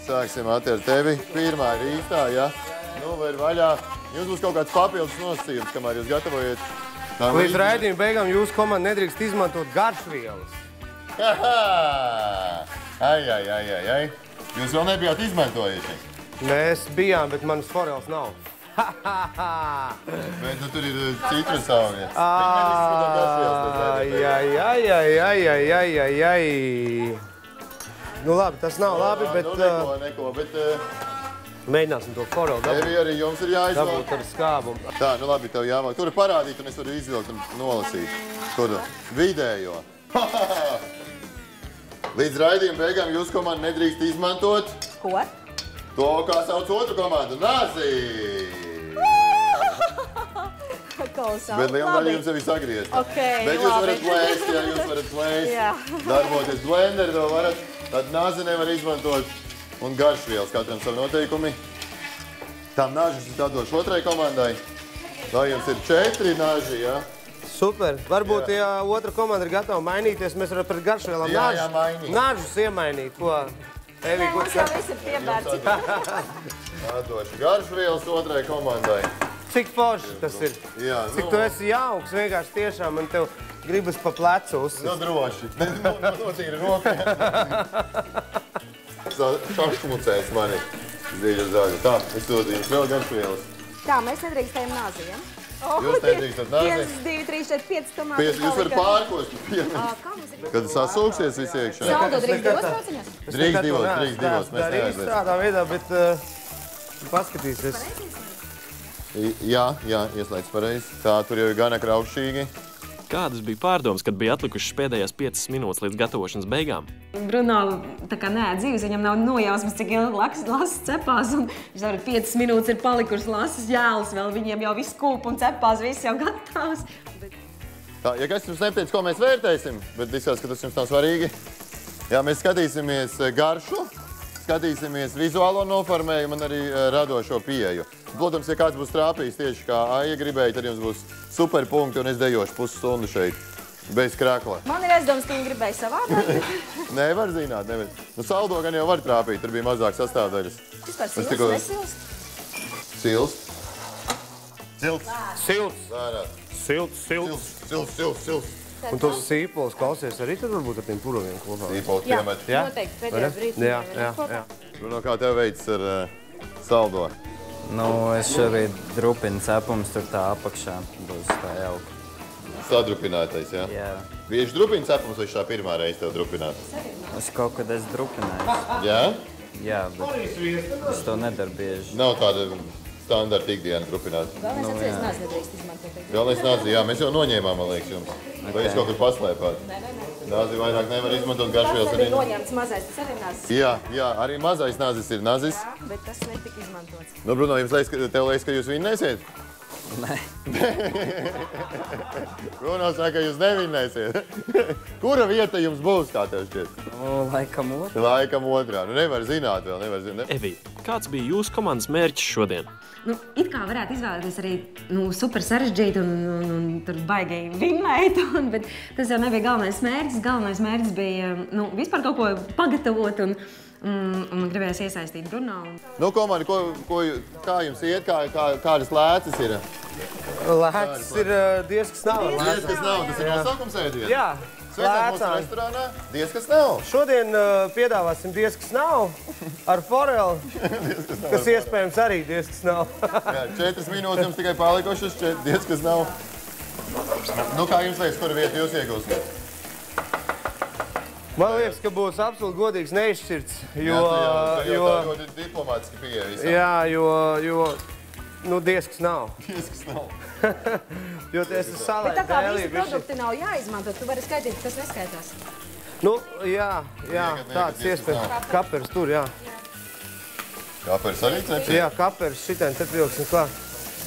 sāksim ar tevi. Pirmā ir īstā, jā. Nu, vai ir vaļā. Jums būs kaut kāds papildus nosacījums, kamēr jūs gatavojat. Līdz raidījuma beigām jūsu komanda nedrīkst izmantot garšvielas. Ai. Jūs vēl nebijāt izmantojuši? Mēs bijām, bet manas forels nav. Bet tur ir citrus augļi. Nu labi, tas nav labi, bet... Neko, bet... Mēģināsim to forelu dabūt. Tevi arī jums ir jāizvēl. Dabūt ar skābumu. Tā, nu labi, tev jāmāk. Tur parādīt, un es varu izvilkt un nolasīt. Tur vidējo. Līdz raidījuma beigām jūsu komanda nedrīkst izmantot... Ko? To, kā sauc otru komandu. Nāzi! Bet liela daļa jums jau ir sagriezta. Bet jūs varat plēst, ja jūs varat plēst. Darboties blenderi vēl varat. Tad nāzi nevar izmantot. Un garšvielas, katram savu noteikumi. Tām nāžas es atdošu otrai komandai. Tā jums ir 4 nāži, jā? Super. Varbūt, ja otra komanda ir gatava mainīties, mēs varam pret garšvielām nāžus iemainīt. Ko? Evi, Mums jau viss ir piebērts. Atdošu garšvielas otrai komandai. Cik forši tas ir? Jā, Cik tu esi jauks, vienkārši tiešām, man tev gribas pa plecu uzsist. Nu, droši. Notīri roka. Šašmucēs mani. Zīļa zaļa. Tā, es dodu jums vēl garšvielas. Tā, mēs nedrīkstējam nāzi, ja? Jūs nedrīkstat nāzi? 1, 2, 3, 4, 5 tomātus. Jūs varat pārkost. Kad sasūksies visi iekšā? Saldo drīkst 2 procentņos? Drīkst 2. Mēs neaizliedzam. Tādā veidā, bet paskatīsies. Jā, ieslēdz pareizi. Tā, tur jau ir gana kraušīgi. Kādas bija pārdomas, kad bija atlikušas pēdējās 5 minūtes līdz gatavošanas beigām? Bruno tā kā neēd dzīves, viņam nav nojausmas, cik ilgi lasas cepās, un viņš jau 5 minūtes ir palikušas lasas jēlas, vēl viņiem jau viss kūp un cepās, viss jau gatavs. Tā, ja kas jums neteic, ko mēs vērtēsim, bet izskatās, ka tas jums nav svarīgi. Jā, mēs skatīsimies garšu, skatīsimies vizuālo noformējumu un arī radošo pieeju. Protams, ja kāds būs trāpījis tieši kā Aija gribēja, tad jums būs superpunkti un es dejošu pusstundu šeit Bez krākla. Man ir aizdoms, ka viņi gribēja savādāk. Nevar zināt, nevar. Nu, saldo gan jau var trāpīt, tur bija mazāk sastāvdaļas. Vispār silst, nesilst? Silst. Silts. Un tos sīpols klausies arī tad varbūt ar tiem puroviem kopā? Sīpols Jā, piemet. noteikti pēdējā brīdī. Jā. Bruno, kā tev veids ar saldo? Nu, es šobrīd drupinu cepums, tur tā apakšā būs tā jauka. Sadrupinātais, jā? Jā. Bieži drupina cepums, vai šā pirmā reize tev drupināt? Es kaut kad esmu drupinājis. Jā? Jā, bet es to nedaru bieži. Nav tāda standarta ikdiena drupināt. Galvenais atceries nāc nedrīkst izmantot. Galvenais nāzi, jā, mēs jau noņēmām, man liekas, jums. Vai jūs kaut kur paslēpāt? Nāzi vairāk nevar izmantot garšvielas Tas arī noņemts mazais, tas arī nāc. Jā, arī mazais nāzis ir nāzis. Jā, bet tas netika izmantots. Nu, Bruno, tev liekas, ka jūs vinnēsiet? Nē. Bruno saka, ka jūs nevinnēsiet. Kura vieta jums būs, kā tev šķiet? Laikam otrā. Laikam otrā. Nu, nevar zināt vēl, nevar zināt. Evī, kāds bija jūsu komandas mērķis šodien? Nu, it kā varētu izvēlēties arī super sarežģītu un tur baigi vinnēt, bet tas jau nebija galvenais mērķis. Galvenais mērķis bija vispār kaut ko pagatavot un gribējās iesaistīt Bruno. Nu, komandi, kā jums iet, kādas lēcas ir? Lēcas ir diezkas nav. Diezkas nav, tas ir nosaukums ēdienu? Jā. Sveicināts mūsu restorānā, diezkas nav. Šodien piedāvāsim diezkas nav ar foreli, kas iespējams arī diezkas nav. Jā, 4 minūtes jums tikai palikušas, diezkas nav. Nu, kā jums liekas, kura vieta jūs iegūsiet? Man liekas, ka būs absolūti godīgs neizšķirts, jo... Jā, tā ļoti diplomātiski pieeja visam. Jā, jo diezkas nav. Diezkas nav. Jo es esmu salēt Bet tā kā dēlī, visi produkti nav jāizmanto, tu vari skaitīt, ka tas neskaitās. Nu, jā, tāds iespējams. Kapers tur, jā. Kapers arī cepsi? Jā, kapers šitien te prilksim klāt.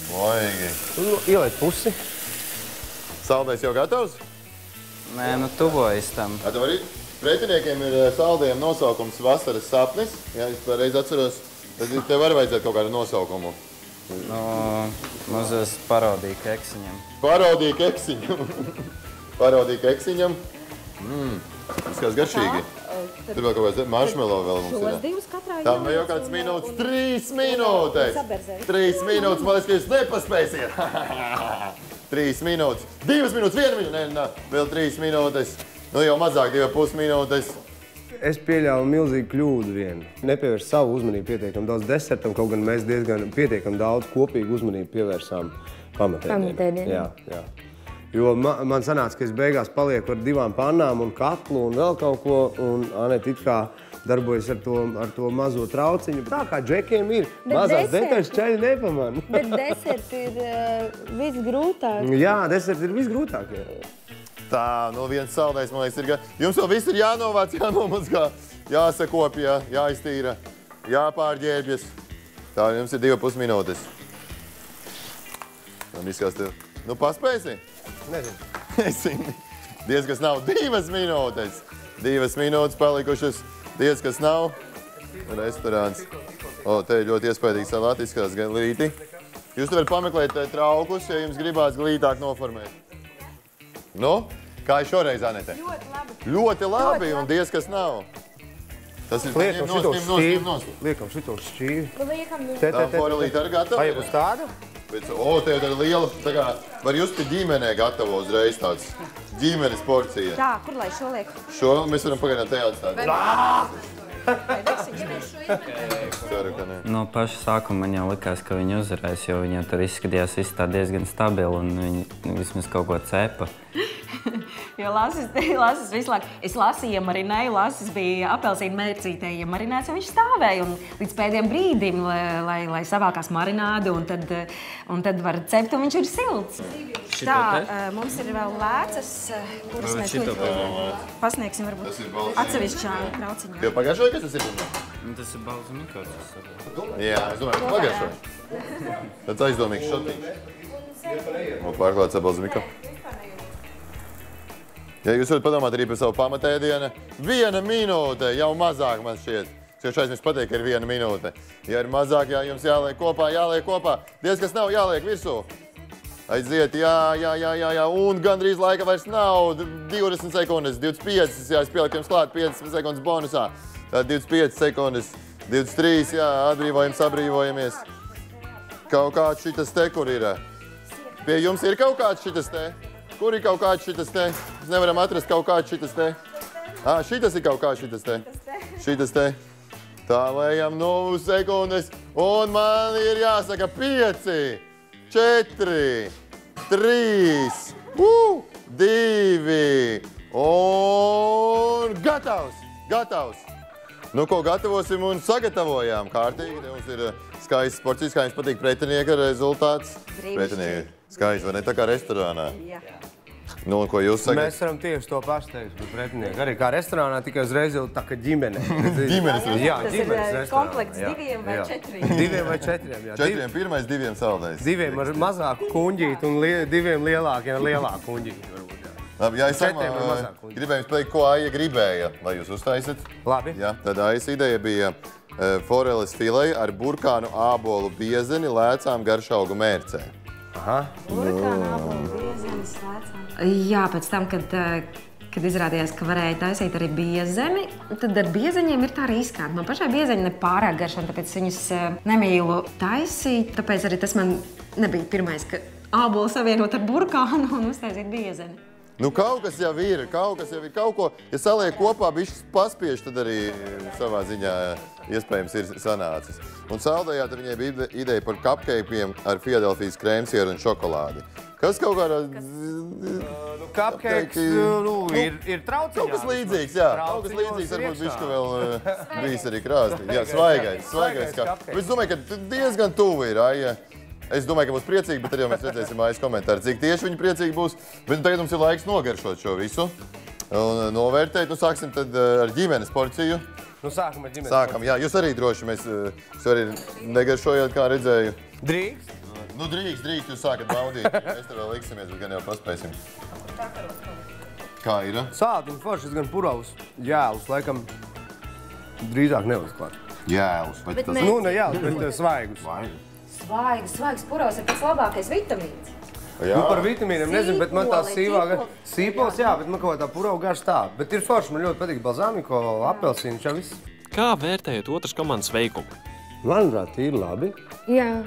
Vaigi. Ieliek pusi. Saldais jau gatavs? Nē, nu tuvojas tam. Tev arī pretiniekiem ir saldajiem nosaukums Vasaras sapnis. Ja es pareizi atceros, tad tev arī vajadzētu kaut kādu nosaukumu. Nu, mazos parodīju keksiņam. Parodīju keksiņam. Parodīju keksiņam. Tas kāds garšīgi. Tur vēl kaut kāds marshmallow vēl mums ir. Šos divus katrā Tam jau kāds minūtes, 3 minūtes. 3 minūtes, man liekas, ka jūs nepaspēsiet. 3 minūtes, 2 minūtes, 1 minūte. Nē, vēl 3 minūtes. Nu jau mazāk, 2,5 minūtes. Es pieļauju milzīgu kļūdu vienu. Nepievērst savu uzmanību pietiekam daudz desertam, kaut gan mēs diezgan pietiekam daudz kopīgu uzmanību pievērsām pamatēdieniem. Jā. Jo man sanāca, ka es beigās palieku ar 2 pannām un katlu un vēl kaut ko, un Anete it kā darbojas ar to mazo trauciņu. Tā kā džekiem ir, mazās detaļas ceļi nepamana. Bet deserti ir visgrūtāk. Jā, deserti ir visgrūtāk. Tā, viens saldais, man liekas, ir. Jums vēl viss ir jānovāc, jānomazgā, jāsakopja, jāiztīra, jāpārģērbjas. Tā, jums ir 2,5 minūtes. Man izskās tev. Nu, paspēsi? Nezinu. Nezinu. Diezkas nav 2 minūtes. 2 minūtes palikušas. Diezkas nav. Restorāns. Te ir ļoti iespējīgi salāti, izskatās gan glīti. Jūs varat pameklēt traukus, ja jums gribās glītāk noformēt. Nu, kā ir šoreiz, Anete? Ļoti labi. Ļoti labi, un diezkas nav. Tas ir Liekam šito šķīvi. Liekam šito šķīvi. Tā forelīte arī gatava? Vai būs tāda? Te ir liela, tā kā var just pie ģimenē gatavo uzreiz tāds ģimenes porcija. Tā, kur lai šo liek? Šo mēs varam pagaidām te atstāt. Ceru, ka ne. No paša sākuma man jau likās, ka viņi uzvarēs, jo viņi tur izskatījās visi tā diezgan stabili un viņi vismaz kaut ko cepa. Jo Lasis visu laiku, es Lasi iemarināju, Lasis bija apelsīnu mērcītē iemarināts, un viņš stāvēja un līdz pēdējiem brīdim, lai savākās marinādu, un tad var cept, un viņš ir silts. Tā, mums ir vēl lēcas, kuras mēs pasniegsim varbūt atsevišķā trauciņā. Tev pagājušoja, kas tas ir? Tas ir balzamikos. Jā, es domāju, ka pagājušoja. Tāds aizdomīgs šotiņš. Un pārklāts ar balzamiku. Ja jūs varat padomāt arī par savu pamatēdienu, 1 minūte, jau mazāk man šķiet. Es jau aizmirsu pateikt, ka ir 1 minūte. Ja ir mazāk, jums jāliek kopā. Diezkas nav jāliek virsū. Aiziet, jā, un gandrīz laika vairs nav. 20 sekundes, 25, jā, es pieliku jums klāt, 5 sekundes bonusā. Tā 25 sekundes, 23, jā, atbrīvojamies. Kaut kāds šitas te, kur ir? Pie jums ir kaut kāds šitas te? Kur ir kaut kāds šitas te? Mēs nevaram atrast kaut kāds šitas te. Šitas ir kaut kāds šitas te. Šitas te. Tā lejam 0 sekundes, un man ir jāsaka 5, 4, 3, 2, un gatavs. Nu, ko gatavosim un sagatavojām kārtīgi. Te mums ir skaists sports, kā jums patīk pretinieka rezultāts. Pretinieki skaists, vai ne tā kā restorānā? Jā. Nu, un ko jūs sakat? Mēs varam tieši to pašu teikt par pretinieku. Arī kā restorānā, tikai uzreiz jau tā kā ģimene. Ģimenes restorānā. Jā, ģimenes restorānā. Komplekts 2 vai 4. 2 vai 4, jā. 4 pirmais, 2 saldējs. 2 ar mazāku kuņģīti un 2 lielākiem ar lielāku kuņģīti varbūt, jā. Labi, jā, es gribēju jums pateikt, ko Aija gribēja, lai jūs uztaisat. Labi. Jā, tad Aijas ideja bija foreles fileja ar burkānu ābolu biezeni lēcām garšaugu mērcē. Aha. Burkānu ābolu biezenis lēcām. Jā, pēc tam, kad izrādījās, ka varēja taisīt arī biezeni, tad ar biezeņiem ir tā arī izskāta. Man pašai biezeņi nepārāk garšo, tāpēc viņus nemīlu taisīt. Tāpēc arī tas man nebija pirmais, ka ābolu savienot ar burkānu un uztaisīt biezeni. Nu, kaut kas jau ir, kaut ko, ja saliek kopā, bišķis paspiež, tad arī savā ziņā iespējams ir sanācis. Un saldējā tad viņai bija ideja par cupcake'iem ar Filadelfijas krēmsieru un šokolādi. Kas kaut kādā... Cupcakes, ir trauciņā. Kaut kas līdzīgs, jā. Kaut kas līdzīgs, varbūt bišķi vēl bijis arī krāstī. Jā, svaigais cupcakes. Es domāju, ka diezgan tuvu ir, Aija. Es domāju, ka būs priecīgi, bet arī mēs redzēsim Aijas komentāru, cik tieši viņi priecīgi būs. Bet tagad mums ir laiks nogaršot šo visu un novērtēt. Nu, sāksim tad ar ģimenes porciju. Nu, sākam ar ģimenes porciju. Sākam, jā. Jūs arī droši, mēs arī negaršojot, kā redzēju. Drīkst? Nu, drīkst, jūs sākat baudīt. Mēs te vēl liksimies, bet gan jau paspēsim. Kā ir? Sātiņu foršas gan puravus jēlus, laikam drīzāk neuzklāt. Jēlus. Nu, ne jēlus, bet svaigus. Svaigs puravs ir pats labākais vitamīns. Nu, par vitamīniem nezinu, bet man tās sīpols, jā, bet man kaut tā purava garš tā. Bet ir forši, man ļoti patīk balzāmiko, apelsīnu, šā viss. Kā vērtējat otras komandas veikumu? Manuprāt, ir labi. Jā,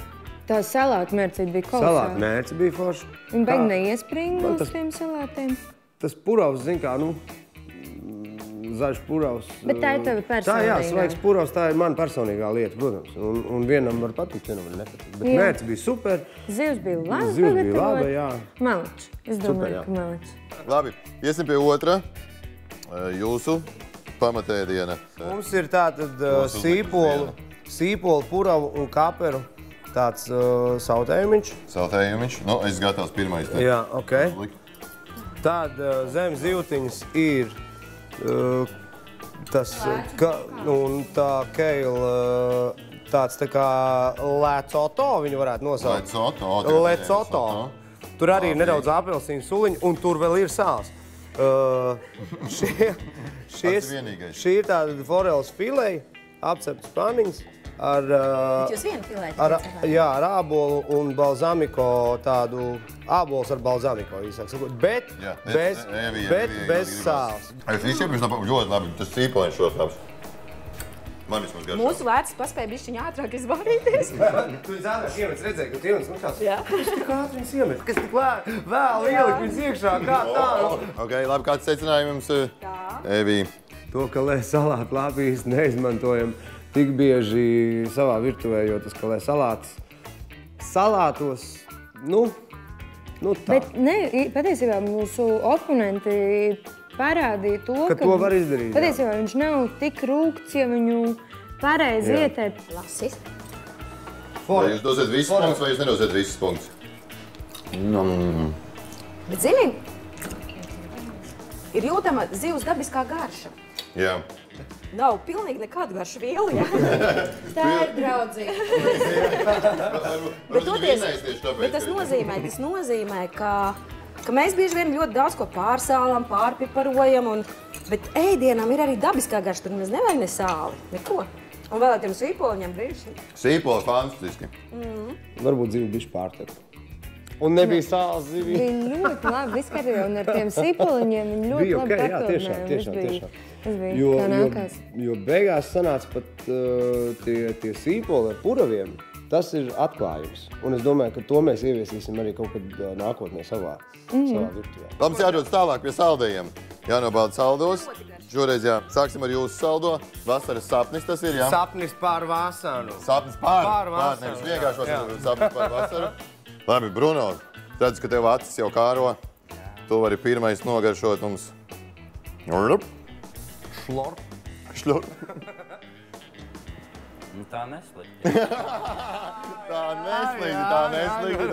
tā salāta mērcīte bija kolosāla. Salāta mērci bija forši. Viņa beig neiespringa uz tiem salātiem. Tas puravs, zin kā, nu, zaļš puravs. Bet tā ir tava personīgā. Tā, jā, svaigs puravs, tā ir mana personīgā lieta, protams. Un vienam var patikt, vienam var nepatikt. Bet mērci bija super. Zivs bija labi. Zivs bija labi, jā. Meličs. Es domāju, ka meličs. Labi, iesim pie otra. Jūsu pamatēdiena. Mums ir tātad sīpolu, puravu un kaperu tāds sautējumiņš. Sautējumiņš. Nu, es gatavs pirmais. Jā, ok. Tad zem zivtiņas ir tas, un tā keila, tāds tā kā lecoto, viņu varētu nosaukt. Lecoto. Tur arī ir nedaudz apelsīnu suliņu, un tur vēl ir sāls. Šī ir tāda foreles fileja, apceptas paniņas, ar ābolu un balzamiko, tādu ābols ar balzamiko, īsāk sakot, bet bez sāls. Es visiem ļoti labi, tas cīpoņš šos labs. Man vismaz garšo. Mūsu vērts paspēja bišķiņ ātrāk izbaudīties. Tu viņas ātrāk iemets, redzēji, ka tu iemets, nu kāds? Jā. Kas tik ātri viņas iemet? Kas tik vēl ielikt viņas iekšā, kā tā? Ok, labi, kāds secinājums, Evī? To, ka lē salātu labi īsti neizmantojam tik bieži savā virtuvē, jo tas, ka lē salātos, nu tā. Bet ne, patiesībā mūsu oponenti parādīja to, ka to var izdarīt. Patiesībā viņš nav tik rūgts, ja viņu pareizi ietēt. Lasis. Vai jūs dosiet visus punktus, vai jūs nedosiet visus punktus? Bet zini, ir jūtama zivs dabiskā garša. Jā. Nav pilnīgi nekādu garšu vielu, jā. Tā ir draudzīga. Bet tas nozīmē, ka mēs bieži vien ļoti daudz ko pārsālam, pārpiparojam, bet ēdienam ir arī dabiskā garša, tur mēs nevajag ne sāli, neko. Un vēl ar tiem sīpoliņiem brīži. Sīpoli fantastiski. Varbūt zivu bišķi pārtekt. Un nebija sāls zivī. Bija ļoti labi viskārtībā, un ar tiem sīpoliņiem viņi ļoti Bija labi ok, jā, papildināja. tiešām. Tas bija kā nākās. Jo beigās sanāca pat tie sīpoli ar puraviem, tas ir atklājums. Un es domāju, ka to mēs ieviesīsim arī kaut kad nākotnē savā virtuvē. Mums jādodas tālāk pie saldējiem. Jānobauda saldos. Šoreiz, jā, sāksim ar jūsu saldo. Vasaras sapnis tas ir, jā? Sapnis pār vasaru. Sapnis pār vasaru. Nevis vienkāršos sapnis pār vasaru. Labi, Bruno, redzu, ka tev acis jau kāro. Tu vari pirmais nogaršot mums. Šlurp. Tā neslikti. Tā neslikti.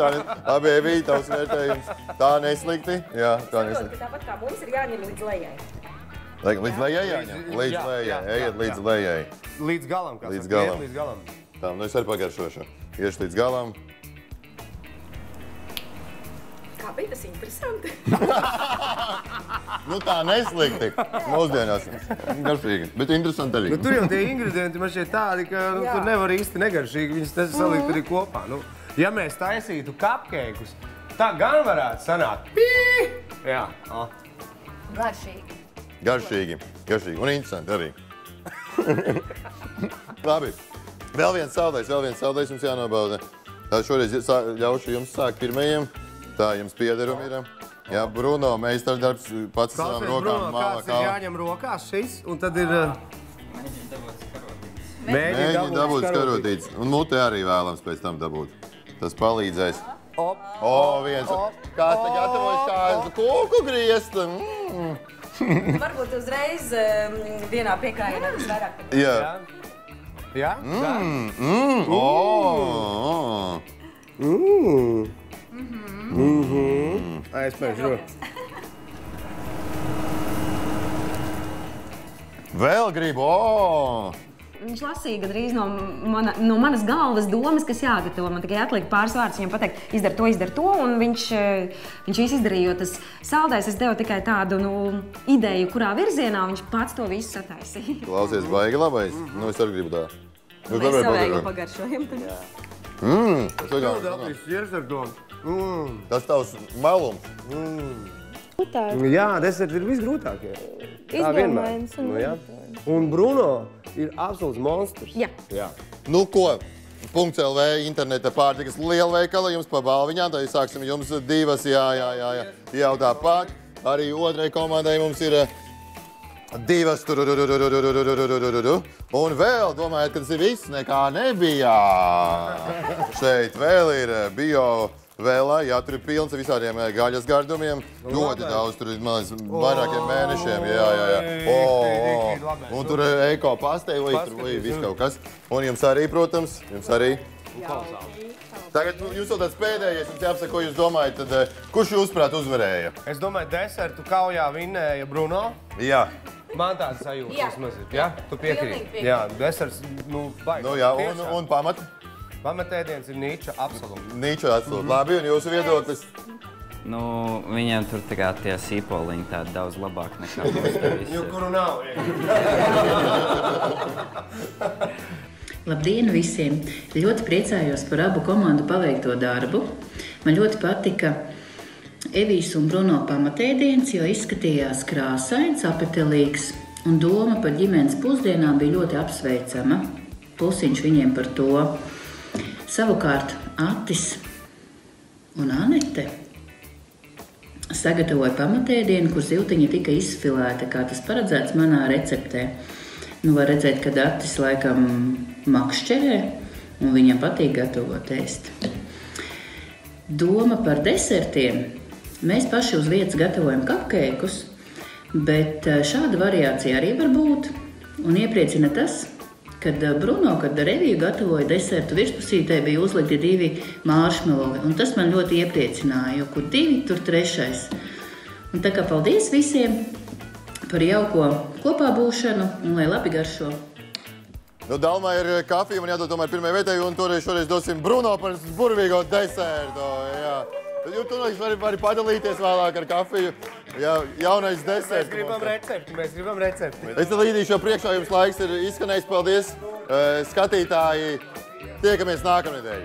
Labi, Evī, tavs vērtējums. Tā neslikti. Jā, tā neslikti. Tāpat kā mums ir jāņem līdz lejai. Līdz lejai jāņem? Līdz lejai. Ejiet līdz lejai. Līdz galam, kā Līdz saka. galam. Līdz galam. Tā, nu es arī pagaršošu. Iešu līdz galam. Kā bija tas interesanti? Nu tā neslikti. Mūsdienās. Garšīgi. Bet interesanti arī. Nu, tur jau tie ingredienti man šķiet tādi, ka tur nevar īsti negaršīgi viņus salikt arī kopā. Nu, ja mēs taisītu cupcake'us, tā gan varētu sanākt. Jā. Garšīgi. Garšīgi. Un interesanti arī. Labi. Vēl viens saldējs mums jānobauda. Tā šoreiz ļaušu jums sākt pirmajiem. Tā jums piederumi ir. Jā, Bruno, meistardarbs pats savām rokām mālā Kāds ir jāņem rokās šis, un tad ir... Mēģini dabūt skarotītes. Un mutē arī vēlams pēc tam dabūt. Tas palīdzēs. Viens. Kāds te gatavojas kādu kūku griezt? Varbūt uzreiz vienā piekājienā vairāk. Jā. Jā? Aizpēšu. Vēl gribu, Viņš lasīja gandrīz no manas galvas domas, kas jāgatavo. Man tikai atlika pāris vārdus viņam pateikt, izdara to, un viņš visu izdarīja, jo tas saldējs, es devu tikai tādu ideju, kurā virzienā viņš pats to visu sataisīja. Klausies, baigi labais. Nu, es arī gribu tā. Mēs savēju pagaršojam. Tas tavs malums. Jā, deserti ir visgrūtākie. Tā vienmēr. Izdomājums. Un Bruno ir absolūts monstrs. Jā. Nu ko, .lv interneta pārtikas lielveikala jums pa balviņām, tad sāksim jums divas, jā. Jau tāpat. Arī otrai komandai mums ir divas. Un vēl, domājat, ka tas ir viss, nekā nebija. Šeit vēl ir bio vēlā, jā, tur ir pilns ar visādiem gaļas gardumiem. Ļoti daudz, tur ir vairākiem mēnešiem, jā. Un tur ir eko pastei, tur viss kaut kas. Un jums arī, protams, Tagad jums vēl tāds pēdējais, jums jāapsaka, ko jūs domājat, tad kurš jūsprāt uzvarēja? Es domāju, desertu kaujā vinnēja Bruno. Jā. Man tāds sajūta vismaz ir, jā? Tu piekrīt? Jā, deserts, baigi. Nu jā, un pamat? Pamatēdiens ir Nīča absolūti. Nīča absolūti. Labi, un jūsu viedoklis? Nu, viņiem tur tā tie sīpoliņi tādi daudz labāk nekā mums te visi. Jo kuru nav, Labdien visiem! Ļoti priecājos par abu komandu paveikto darbu. Man ļoti patika Evijas un Bruno pamatēdiens, jo izskatījās krāsains, apetelīgs, un doma par ģimenes pusdienām bija ļoti apsveicama. Plusiņš viņiem par to. Savukārt Atis un Anete sagatavoja pamatēdienu, kur zivtiņa tika izfilēta, kā tas paredzēts manā receptē. Nu, var redzēt, ka Atis laikam makšķerē, un viņam patīk gatavot ēst. Doma par desertiem. Mēs paši uz vietas gatavojam cupcake'us, bet šāda variācija arī var būt. Un iepriecina tas, kad Bruno, kad ar Eviju gatavoja desertu, virspusītē bija uzlikti 2 marshmallowi. Un tas man ļoti iepriecināja, jo kur 2, tur 3. Un tā kā paldies visiem par jauko kopā būšanu un lai labi garšo. Nu, Dalmā ir kafija, man jādod tomēr pirmajai vietai, un šoreiz dosim Bruno par burvīgo desertu. Jā. Jūs tur vari padalīties vēlāk ar kafiju. Jā, jaunais deserts. Mēs gribam recepti. Es tad līdīšu priekšā, jums laiks ir izskanējis. Paldies, skatītāji. Tiekamies nākamnedēļ.